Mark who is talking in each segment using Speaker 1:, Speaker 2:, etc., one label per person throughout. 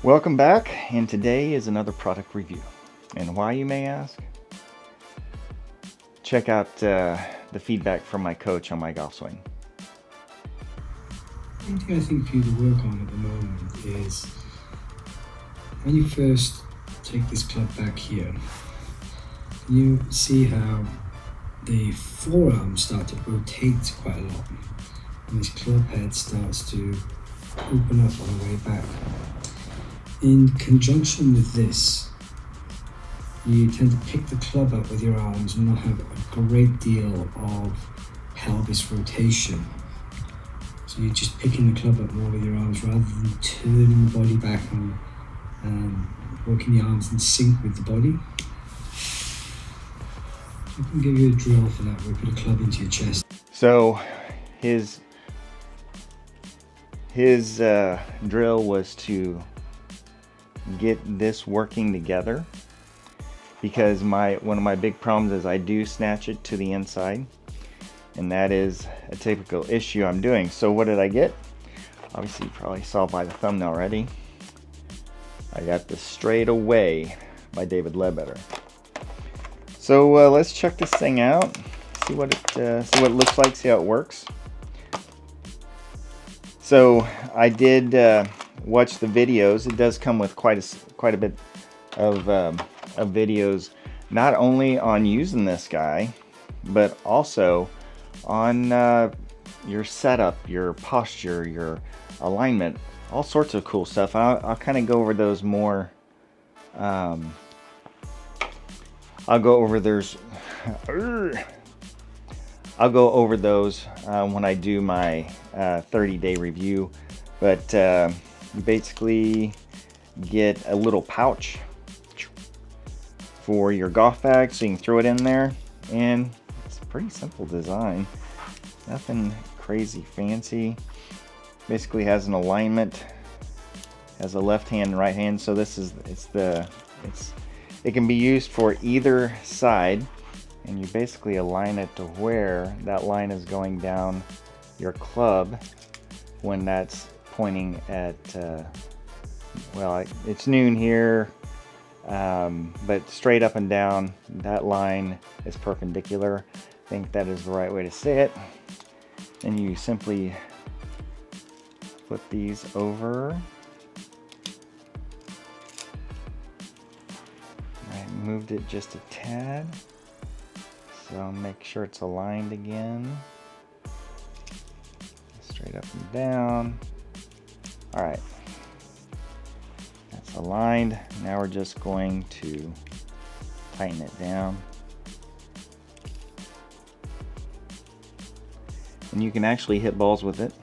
Speaker 1: Welcome back, and today is another product review. And why, you may ask? Check out the feedback from my coach on my golf swing.
Speaker 2: One thing I think for you to work on at the moment is when you first take this club back here, you see how the forearm start to rotate quite a lot, and this club head starts to open up on the way back. In conjunction with this, you tend to pick the club up with your arms and not have a great deal of pelvis rotation. So you're just picking the club up more with your arms rather than turning the body back and working the arms in sync with the body. I can give you a drill for that where you put a club into your chest.
Speaker 1: So his drill was to get this working together, because one of my big problems is I do snatch it to the inside, and that is a typical issue I'm doing. So what did I get? Obviously you probably saw by the thumbnail already. I got the Straightaway by David Ledbetter. So let's check this thing out, see what it looks like, see how it works. So I did watch the videos. It does come with quite a bit of videos, not only on using this guy, but also on your setup, your posture, your alignment, all sorts of cool stuff. I'll kind of go over those more. I'll go over those when I do my 30-day review. But you basically get a little pouch for your golf bag, so you can throw it in there, and it's a pretty simple design, nothing crazy fancy. Basically has an alignment, has a left hand and right hand, so this is it can be used for either side, and you basically align it to where that line is going down your club when that's pointing at well, it's noon here, but straight up and down, that line is perpendicular. I think that is the right way to say it. And you simply flip these over. I moved it just a tad, so make sure it's aligned again. Straight up and down. All right, that's aligned. Now we're just going to tighten it down. And you can actually hit balls with it.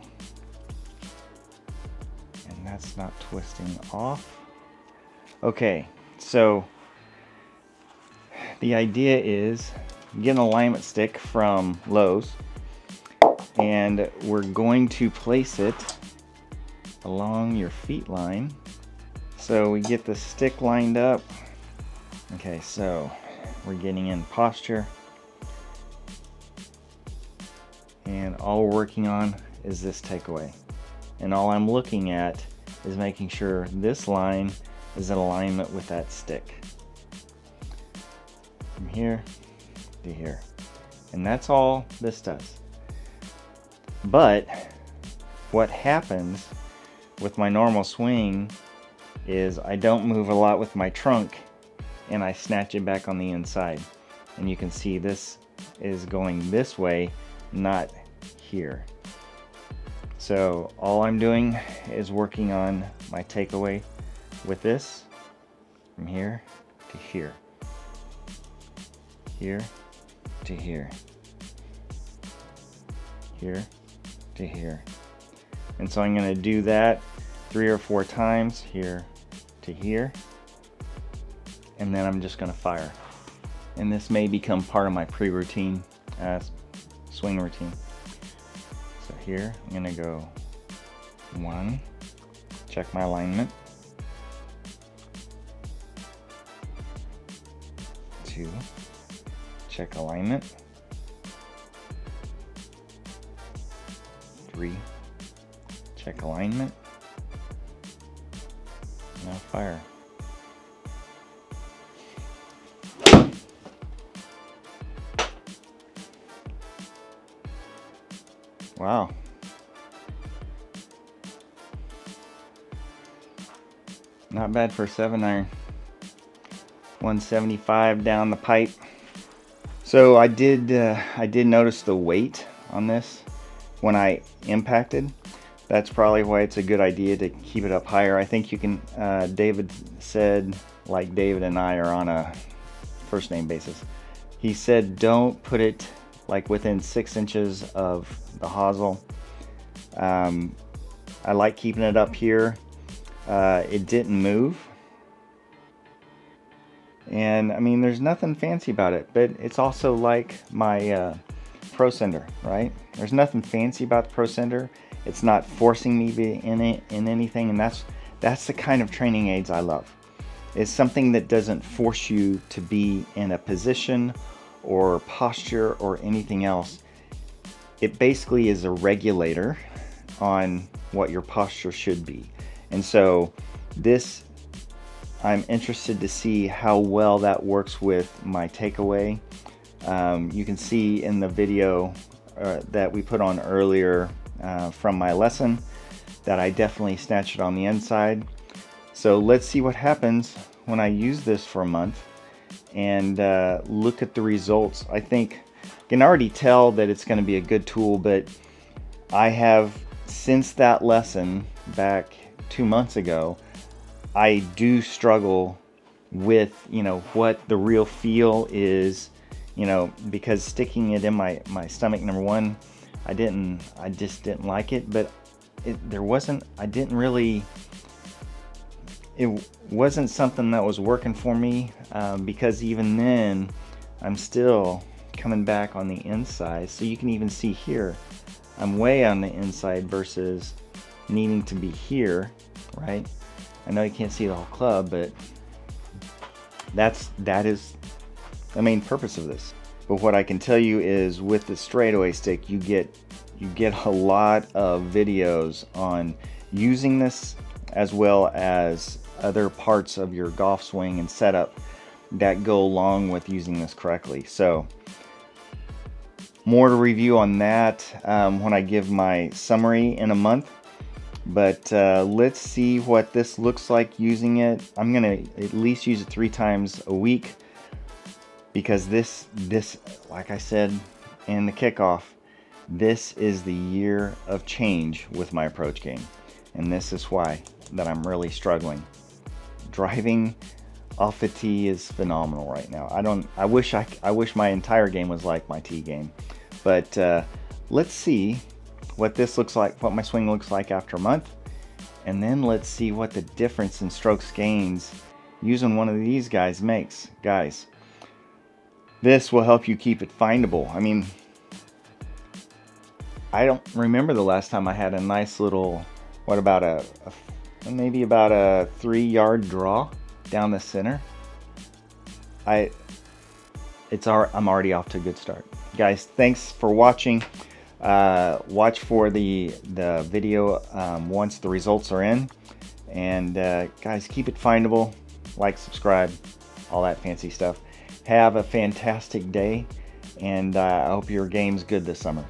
Speaker 1: And that's not twisting off. Okay, so the idea is get an alignment stick from Lowe's, and we're going to place it along your feet line. So we get the stick lined up. Okay, so we're getting in posture, and all we're working on is this takeaway, and all I'm looking at is making sure this line is in alignment with that stick from here to here, and that's all this does. But what happens with my normal swing is I don't move a lot with my trunk, and I snatch it back on the inside, and you can see this is going this way, not here. So all I'm doing is working on my takeaway with this from here to here, here to here, here to here. And so I'm going to do that 3 or 4 times, here to here, and then I'm just going to fire. And this may become part of my pre-routine, swing routine. So here I'm going to go 1, check my alignment, 2, check alignment, 3, check alignment, Now fire. Wow. Not bad for a 7-iron. 175 down the pipe. So I did notice the weight on this when I impacted. That's probably why it's a good idea to keep it up higher. I think you can, David said, like David and I are on a first name basis. He said don't put it like within 6 inches of the hosel. I like keeping it up here. It didn't move. And I mean, there's nothing fancy about it, but it's also like my Pro Sender, right? There's nothing fancy about the Pro Sender. It's not forcing me to be in anything, and that's the kind of training aids I love. It's something that doesn't force you to be in a position or posture or anything else. It basically is a regulator on what your posture should be. And so this, I'm interested to see how well that works with my takeaway. You can see in the video that we put on earlier from my lesson that I definitely snatched it on the inside. So let's see what happens when I use this for a month and look at the results. I think I can already tell that it's going to be a good tool, but I have, since that lesson back 2 months ago, I do struggle with, you know, what the real feel is, you know, because sticking it in my stomach, number one, I just didn't like it, but it wasn't something that was working for me, because even then I'm still coming back on the inside. So you can even see here, I'm way on the inside versus needing to be here, right? I know you can't see the whole club, but that is the main purpose of this. But what I can tell you is with the straightaway stick, you get a lot of videos on using this, as well as other parts of your golf swing and setup that go along with using this correctly. So more to review on that when I give my summary in a month. But let's see what this looks like using it. I'm gonna at least use it 3 times a week, because this, like I said in the kickoff, this is the year of change with my approach game, and this is why that I'm really struggling. Driving off the tee is phenomenal right now. I wish my entire game was like my tee game, but let's see what this looks like, what my swing looks like after a month, and then let's see what the difference in strokes gains using one of these guys makes. Guys, this will help you keep it findable. I mean, I don't remember the last time I had a nice little, what about maybe about a 3-yard draw down the center. I'm already off to a good start. Guys, thanks for watching. Watch for the video once the results are in, and guys, keep it findable, like, subscribe, all that fancy stuff. Have a fantastic day, and I hope your game's good this summer.